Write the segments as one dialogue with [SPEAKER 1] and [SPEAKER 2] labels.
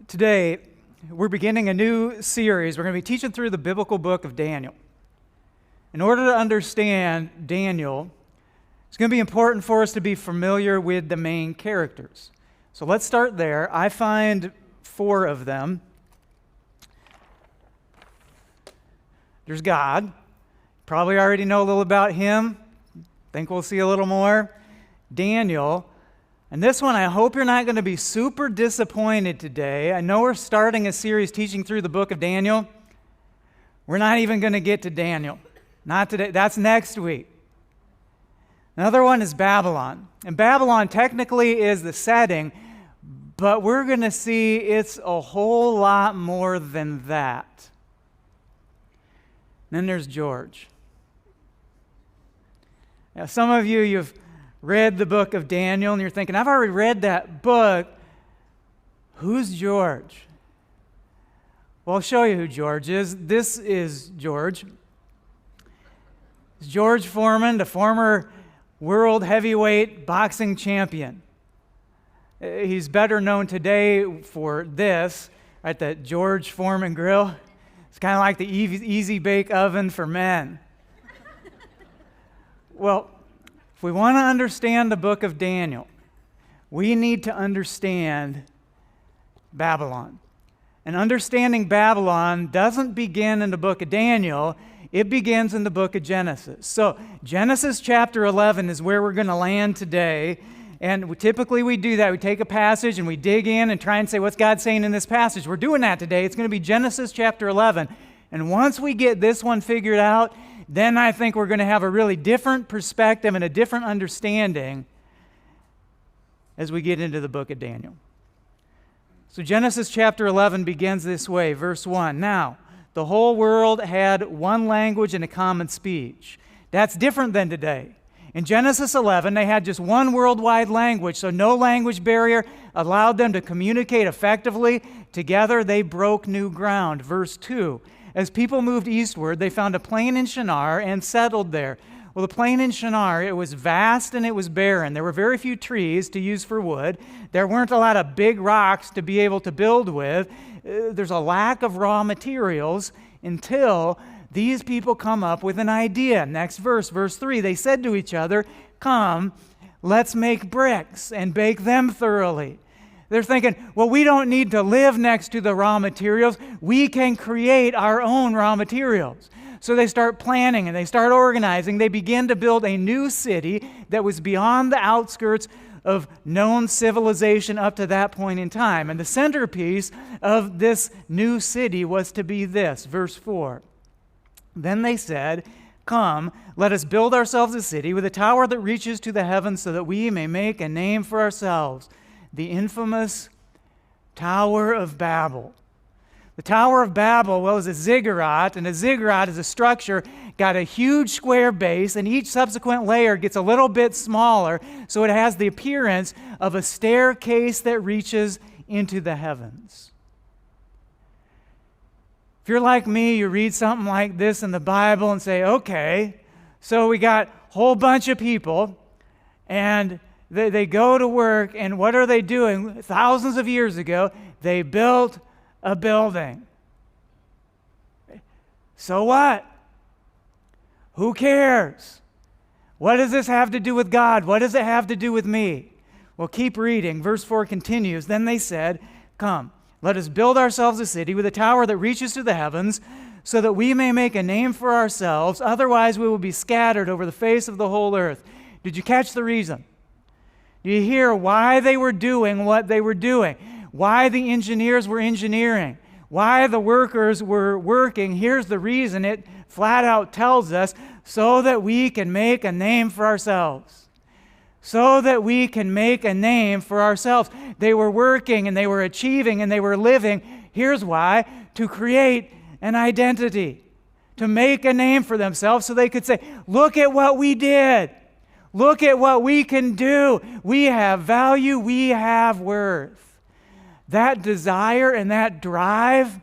[SPEAKER 1] Today, we're beginning a new series. We're going to be teaching through the biblical book of Daniel. In order to understand Daniel, it's going to be important for us to be familiar with the main characters. So let's start there. I find 4 of them. There's God. Probably already know a little about him. Think we'll see a little more. Daniel. And this one, I hope you're not going to be super disappointed today. I know we're starting a series teaching through the book of Daniel. We're not even going to get to Daniel. Not today. That's next week. Another one is Babylon. And Babylon technically is the setting, but we're going to see it's a whole lot more than that. Then there's George. Now, some of you've read the book of Daniel, and you're thinking, I've already read that book. Who's George? Well, I'll show you who George is. This is George. It's George Foreman, the former world heavyweight boxing champion. He's better known today for this, right? The George Foreman grill. It's kind of like the easy bake oven for men. Well, if we want to understand the book of Daniel, we need to understand Babylon. And understanding Babylon doesn't begin in the book of Daniel, it begins in the book of Genesis. So Genesis chapter 11 is where we're going to land today. And typically we do that. We take a passage and we dig in and try and say, what's God saying in this passage? We're doing that today. It's going to be Genesis chapter 11. And once we get this one figured out, then I think we're going to have a really different perspective and a different understanding as we get into the book of Daniel. So Genesis chapter 11 begins this way, verse 1. Now, the whole world had one language and a common speech. That's different than today. In Genesis 11, they had just one worldwide language, so no language barrier allowed them to communicate effectively. Together, they broke new ground. Verse 2. As people moved eastward, they found a plain in Shinar and settled there. Well, the plain in Shinar, it was vast and it was barren. There were very few trees to use for wood. There weren't a lot of big rocks to be able to build with. There's a lack of raw materials until these people come up with an idea. Next verse, verse 3, they said to each other, "Come, let's make bricks and bake them thoroughly." They're thinking, well, we don't need to live next to the raw materials. We can create our own raw materials. So they start planning and they start organizing. They begin to build a new city that was beyond the outskirts of known civilization up to that point in time. And the centerpiece of this new city was to be this, verse 4. Then they said, "Come, let us build ourselves a city with a tower that reaches to the heavens so that we may make a name for ourselves." The infamous Tower of Babel. The Tower of Babel, well, is a ziggurat, and a ziggurat is a structure, got a huge square base, and each subsequent layer gets a little bit smaller, so it has the appearance of a staircase that reaches into the heavens. If you're like me, you read something like this in the Bible and say, okay, so we got a whole bunch of people, and they go to work, and what are they doing? Thousands of years ago, they built a building. So what? Who cares? What does this have to do with God? What does it have to do with me? Well, keep reading. Verse 4 continues. Then they said, "Come, let us build ourselves a city with a tower that reaches to the heavens, so that we may make a name for ourselves. Otherwise, we will be scattered over the face of the whole earth." Did you catch the reason? Do you hear why they were doing what they were doing? Why the engineers were engineering? Why the workers were working? Here's the reason. It flat out tells us, so that we can make a name for ourselves. So that we can make a name for ourselves. They were working and they were achieving and they were living. Here's why. To create an identity. To make a name for themselves so they could say, look at what we did. Look at what we can do. We have value. We have worth. That desire and that drive,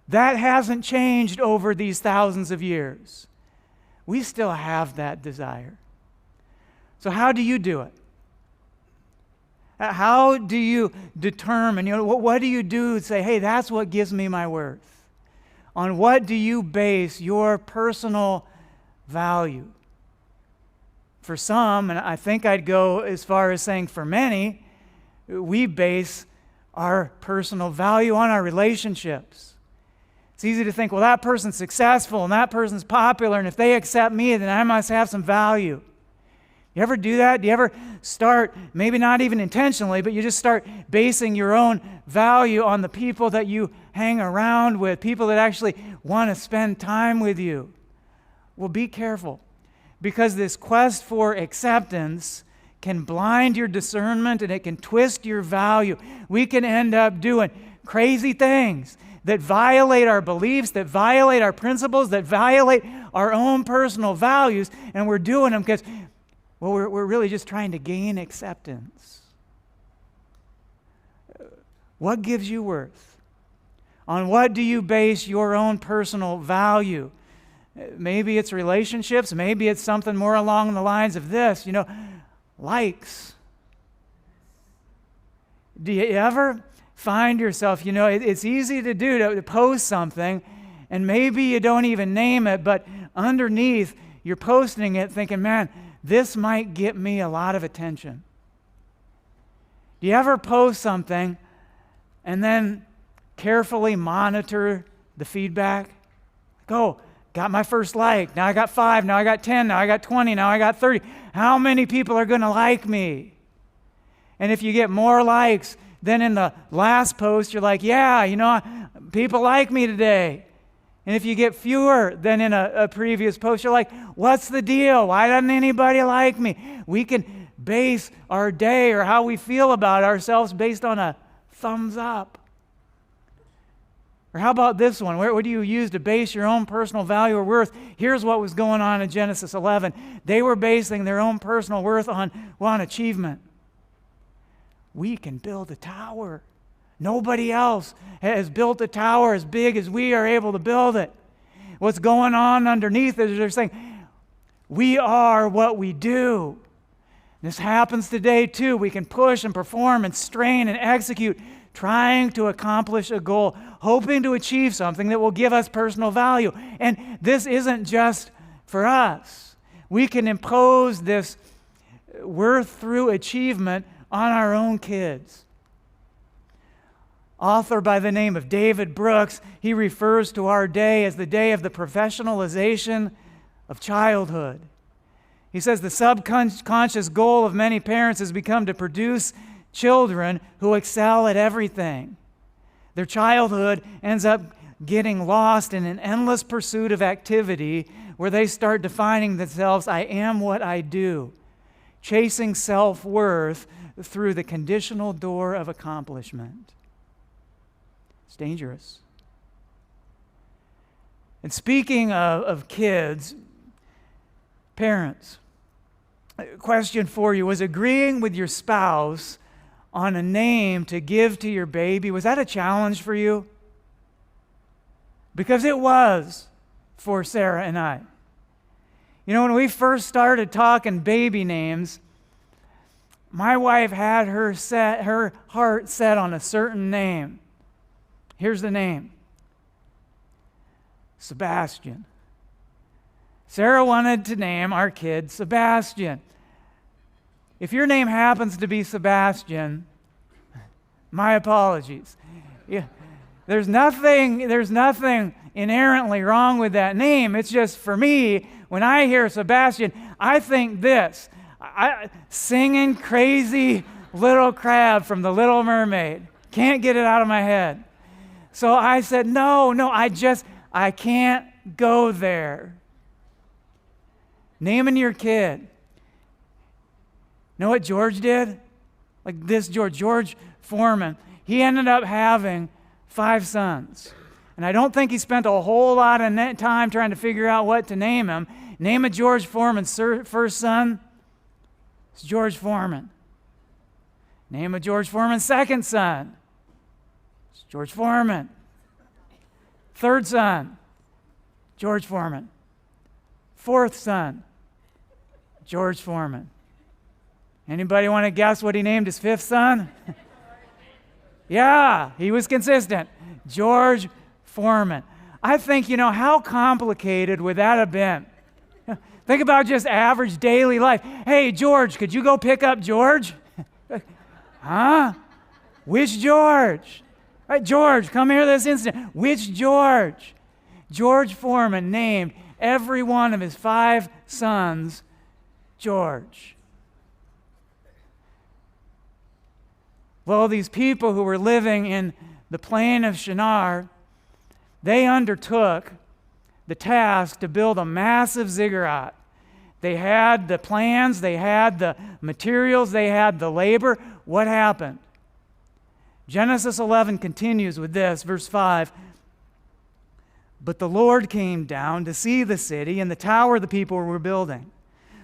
[SPEAKER 1] that hasn't changed over these thousands of years. We still have that desire. So how do you do it? How do you determine, what do you do to say, hey, that's what gives me my worth? On what do you base your personal value? For some, and I think I'd go as far as saying for many, we base our personal value on our relationships. It's easy to think, well, that person's successful and that person's popular, and if they accept me, then I must have some value. You ever do that? Do you ever start, maybe not even intentionally, but you just start basing your own value on the people that you hang around with, people that actually want to spend time with you? Well, be careful, because this quest for acceptance can blind your discernment and it can twist your value. We can end up doing crazy things that violate our beliefs, that violate our principles, that violate our own personal values, and we're doing them because, well, we're really just trying to gain acceptance. What gives you worth? On what do you base your own personal value? Maybe it's relationships. Maybe it's something more along the lines of this, likes. Do you ever find yourself, it's easy to do to post something, and maybe you don't even name it, but underneath you're posting it thinking, man, this might get me a lot of attention. Do you ever post something and then carefully monitor the feedback? Go. Got my first like, now I got 5, now I got 10, now I got 20, now I got 30. How many people are going to like me? And if you get more likes than in the last post, you're like, yeah, people like me today. And if you get fewer than in a previous post, you're like, what's the deal? Why doesn't anybody like me? We can base our day or how we feel about ourselves based on a thumbs up. Or how about this one? What do you use to base your own personal value or worth? Here's what was going on in Genesis 11. They were basing their own personal worth on achievement. We can build a tower. Nobody else has built a tower as big as we are able to build it. What's going on underneath is they're saying, we are what we do. This happens today too. We can push and perform and strain and execute, trying to accomplish a goal, hoping to achieve something that will give us personal value. And this isn't just for us. We can impose this worth through achievement on our own kids. Author by the name of David Brooks, he refers to our day as the day of the professionalization of childhood. He says the subconscious goal of many parents has become to produce children who excel at everything. Their childhood ends up getting lost in an endless pursuit of activity where they start defining themselves, I am what I do, chasing self-worth through the conditional door of accomplishment. It's dangerous. And speaking of kids, parents, question for you, was agreeing with your spouse on a name to give to your baby, was that a challenge for you? Because it was for Sarah and I. When we first started talking baby names, my wife had her heart set on a certain name. Here's the name. Sebastian. Sarah wanted to name our kid Sebastian. If your name happens to be Sebastian, my apologies. Yeah, there's nothing inherently wrong with that name. It's just for me, when I hear Sebastian, I think this. Singing crazy little crab from The Little Mermaid. Can't get it out of my head. So I said, no, I can't go there. Naming your kid. Know what George did? Like this George Foreman. He ended up having 5 sons. And I don't think he spent a whole lot of time trying to figure out what to name him. Name of George Foreman's first son. It's George Foreman. Name of George Foreman's second son. It's George Foreman. Third son. George Foreman. Fourth son. George Foreman. Anybody want to guess what he named his fifth son? Yeah, he was consistent. George Foreman. I think, how complicated would that have been? Think about just average daily life. Hey, George, could you go pick up George? Huh? Which George? Right, George, come here this instant. Which George? George Foreman named every one of his 5 sons George. Well, these people who were living in the plain of Shinar, they undertook the task to build a massive ziggurat. They had the plans, they had the materials, they had the labor. What happened? Genesis 11 continues with this, verse 5. But the Lord came down to see the city and the tower the people were building.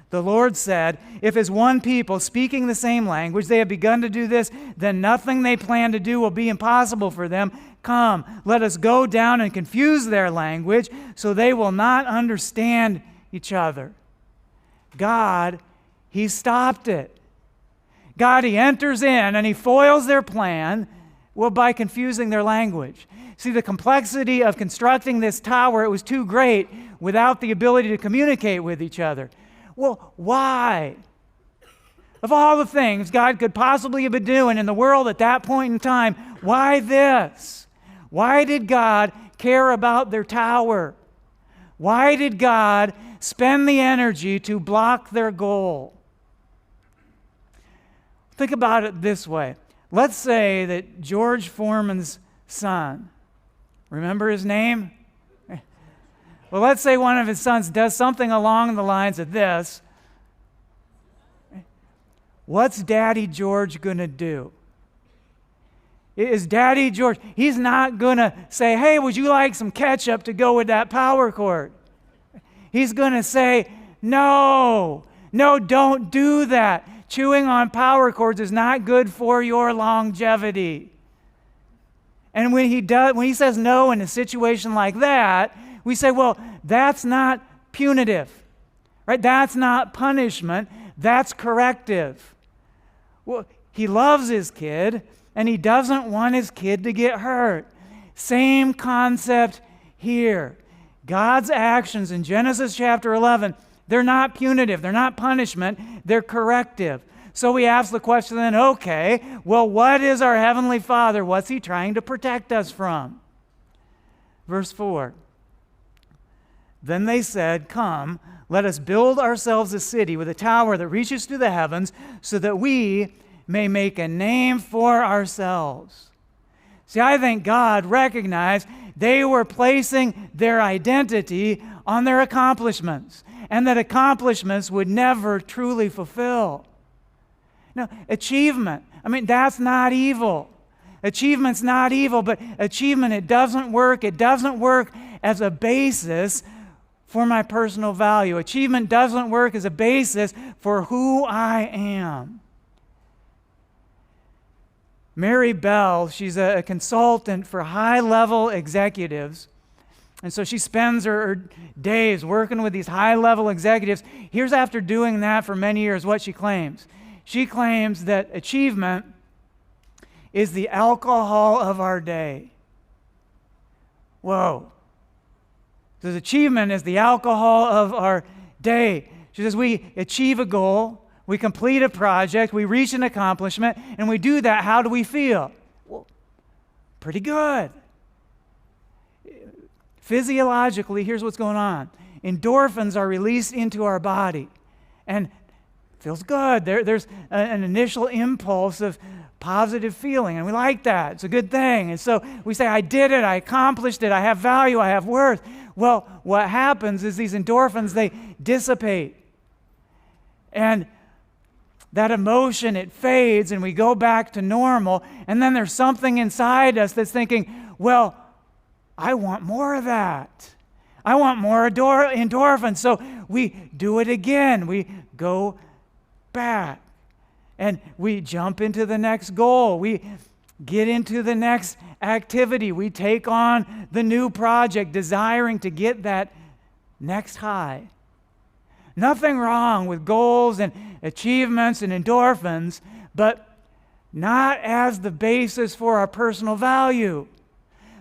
[SPEAKER 1] The Lord said, if as one people speaking the same language they have begun to do this, then nothing they plan to do will be impossible for them. Come, let us go down and confuse their language so they will not understand each other. God, He stopped it. God, He enters in and He foils their plan, by confusing their language. See, the complexity of constructing this tower, it was too great without the ability to communicate with each other. Well, why? Of all the things God could possibly have been doing in the world at that point in time, why this? Why did God care about their tower? Why did God spend the energy to block their goal? Think about it this way. Let's say that George Foreman's son, remember his name? Well, let's say one of his sons does something along the lines of this. What's Daddy George going to do? Is Daddy George, he's not going to say, hey, would you like some ketchup to go with that power cord? He's going to say, no, don't do that. Chewing on power cords is not good for your longevity. And when he says no in a situation like that, we say, well, that's not punitive, right? That's not punishment. That's corrective. Well, he loves his kid, and he doesn't want his kid to get hurt. Same concept here. God's actions in Genesis chapter 11, they're not punitive. They're not punishment. They're corrective. So we ask the question then, okay, well, what is our Heavenly Father? What's He trying to protect us from? Verse 4. Then they said, come, let us build ourselves a city with a tower that reaches to the heavens so that we may make a name for ourselves. See, I think God recognized they were placing their identity on their accomplishments, and that accomplishments would never truly fulfill. Now, achievement, that's not evil. Achievement's not evil, but achievement, it doesn't work. It doesn't work as a basis for my personal value. Achievement doesn't work as a basis for who I am. Mary Bell, she's a consultant for high-level executives. And so she spends her days working with these high-level executives. Here's after doing that for many years what she claims. She claims that achievement is the alcohol of our day. Whoa. Says achievement is the alcohol of our day. She says we achieve a goal, we complete a project, we reach an accomplishment, and we do that. How do we feel? Well, pretty good. Physiologically, here's what's going on. Endorphins are released into our body, and it feels good. There's an initial impulse of positive feeling, and we like that. It's a good thing. And so we say, I did it, I accomplished it, I have value, I have worth. Well, what happens is these endorphins, they dissipate. And that emotion, it fades, and we go back to normal. And then there's something inside us that's thinking, well, I want more of that. I want more endorphins. So we do it again. We go back. And we jump into the next goal. We get into the next activity. We take on the new project, desiring to get that next high. Nothing wrong with goals and achievements and endorphins, but not as the basis for our personal value,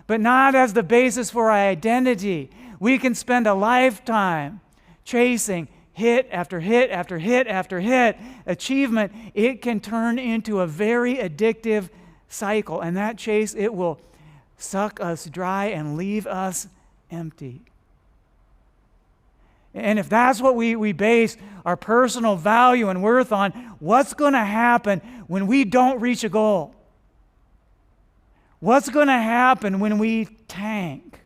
[SPEAKER 1] but not as the basis for our identity. We can spend a lifetime chasing hit after hit after hit after hit. Achievement, it can turn into a very addictive cycle, and that chase, it will suck us dry and leave us empty. And if that's what we base our personal value and worth on, what's going to happen when we don't reach a goal? What's going to happen when we tank?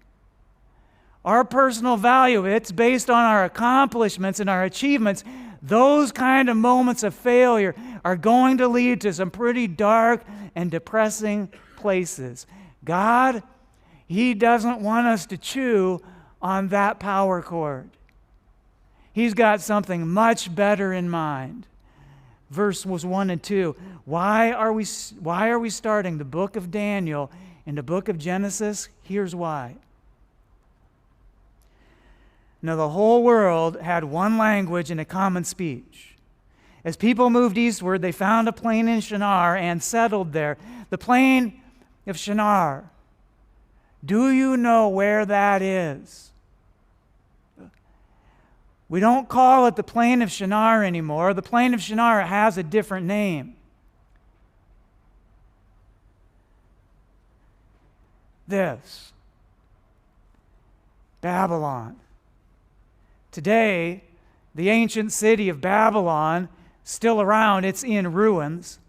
[SPEAKER 1] Our personal value, it's based on our accomplishments and our achievements. Those kind of moments of failure are going to lead to some pretty dark and depressing places. God, He doesn't want us to chew on that power cord. He's got something much better in mind. Verse was 1 and 2. Why are we starting the book of Daniel and the book of Genesis? Here's why. Now, the whole world had one language and a common speech. As people moved eastward, they found a plain in Shinar and settled there. The plain of Shinar. Do you know where that is? We don't call it the plain of Shinar anymore. The plain of Shinar has a different name. This. Babylon. Today, the ancient city of Babylon, still around, it's in ruins.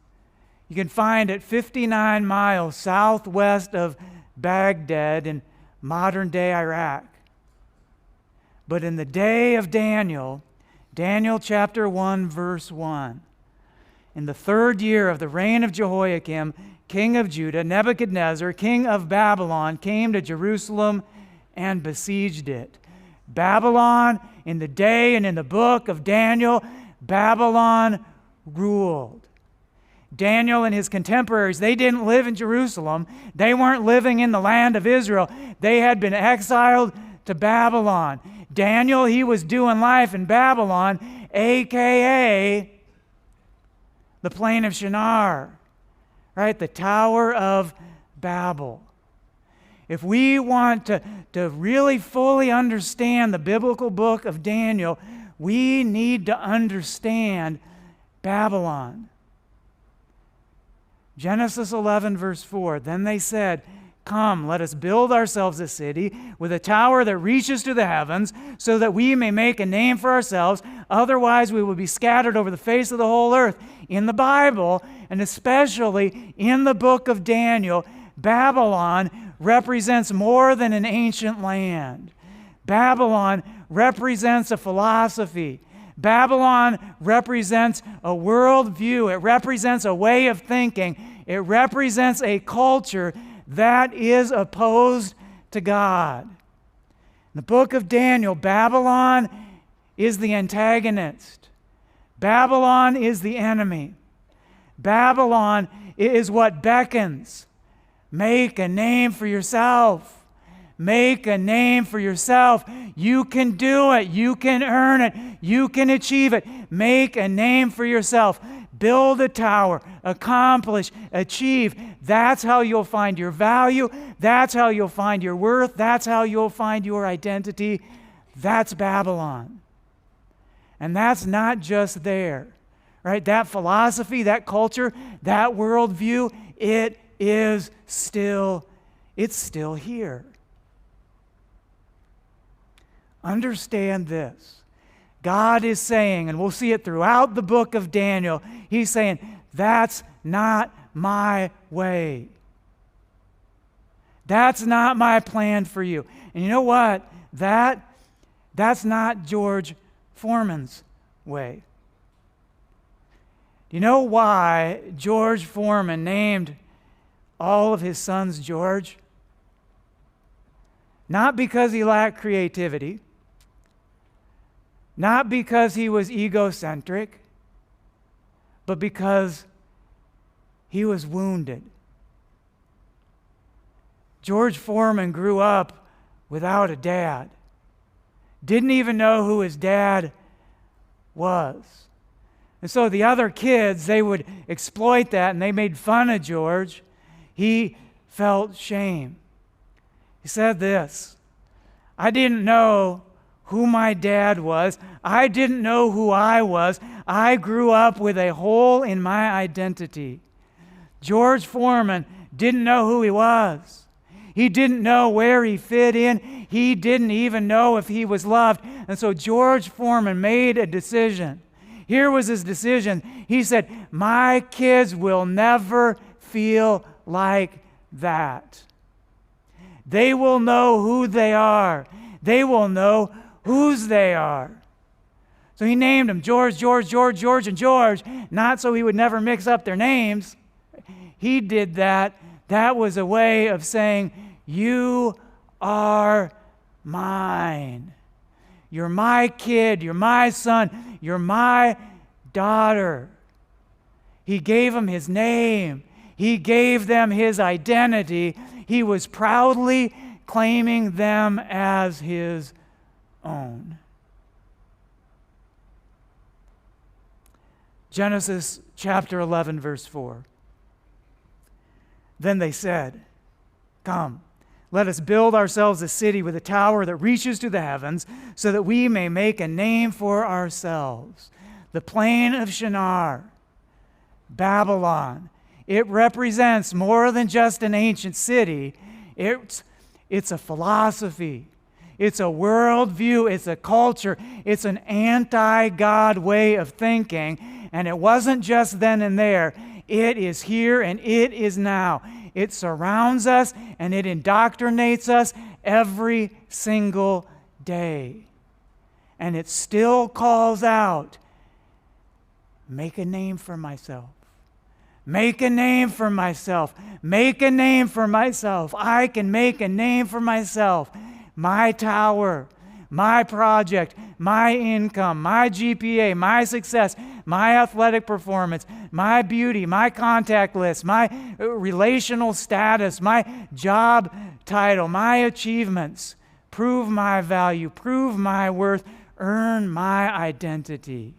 [SPEAKER 1] You can find it 59 miles southwest of Baghdad in modern-day Iraq. But in the day of Daniel, Daniel chapter 1, verse 1, in the 3rd year of the reign of Jehoiakim, king of Judah, Nebuchadnezzar, king of Babylon, came to Jerusalem and besieged it. Babylon, in the day and in the book of Daniel, Babylon ruled. Daniel and his contemporaries, they didn't live in Jerusalem. They weren't living in the land of Israel. They had been exiled to Babylon. Daniel, he was doing life in Babylon, a.k.a. the plain of Shinar, right? The Tower of Babel. If we want to really fully understand the biblical book of Daniel, we need to understand Babylon. Genesis 11, verse 4, then they said, come, let us build ourselves a city with a tower that reaches to the heavens, so that we may make a name for ourselves. Otherwise, we will be scattered over the face of the whole earth. In the Bible, and especially in the book of Daniel, Babylon represents more than an ancient land. Babylon represents a philosophy. Babylon represents a worldview. It represents a way of thinking. It represents a culture that is opposed to God. In the book of Daniel, Babylon is the antagonist. Babylon is the enemy. Babylon is what beckons. Make a name for yourself. Make a name for yourself. You can do it. You can earn it. You can achieve it. Make a name for yourself. Build a tower. Accomplish. Achieve. That's how you'll find your value. That's how you'll find your worth. That's how you'll find your identity. That's Babylon. And that's not just there, right? That philosophy, that culture, that worldview, it's still here. Understand this. God is saying, and we'll see it throughout the book of Daniel, He's saying, that's not my way. That's not my plan for you. And you know what? That's not George Foreman's way. Do you know why George Foreman named all of his sons George? Not because he lacked creativity, not because he was egocentric, but because he was wounded. George Foreman grew up without a dad. Didn't even know who his dad was. And so the other kids, they would exploit that, and they made fun of George. He felt shame. He said this, I didn't know who my dad was. I didn't know who I was. I grew up with a hole in my identity. George Foreman didn't know who he was. He didn't know where he fit in. He didn't even know if he was loved. And so George Foreman made a decision. Here was his decision. He said, my kids will never feel like that. They will know who they are. They will know whose they are. So he named them George, and George, not so he would never mix up their names. He did that. That was a way of saying, you are mine. You're my kid. You're my son. You're my daughter. He gave them his name. He gave them his identity. He was proudly claiming them as his own. Genesis chapter 11, verse 4. Then they said, come, let us build ourselves a city with a tower that reaches to the heavens, so that we may make a name for ourselves. The plain of Shinar, Babylon. It represents more than just an ancient city. It's a philosophy. It's a worldview. It's a culture. It's an anti-God way of thinking. And it wasn't just then and there. It is here and it is now. It surrounds us and it indoctrinates us every single day. And it still calls out, make a name for myself. Make a name for myself. Make a name for myself. I can make a name for myself. My tower, my project, my income, my GPA, my success, my athletic performance, my beauty, my contact list, my relational status, my job title, my achievements. Prove my value, prove my worth, earn my identity.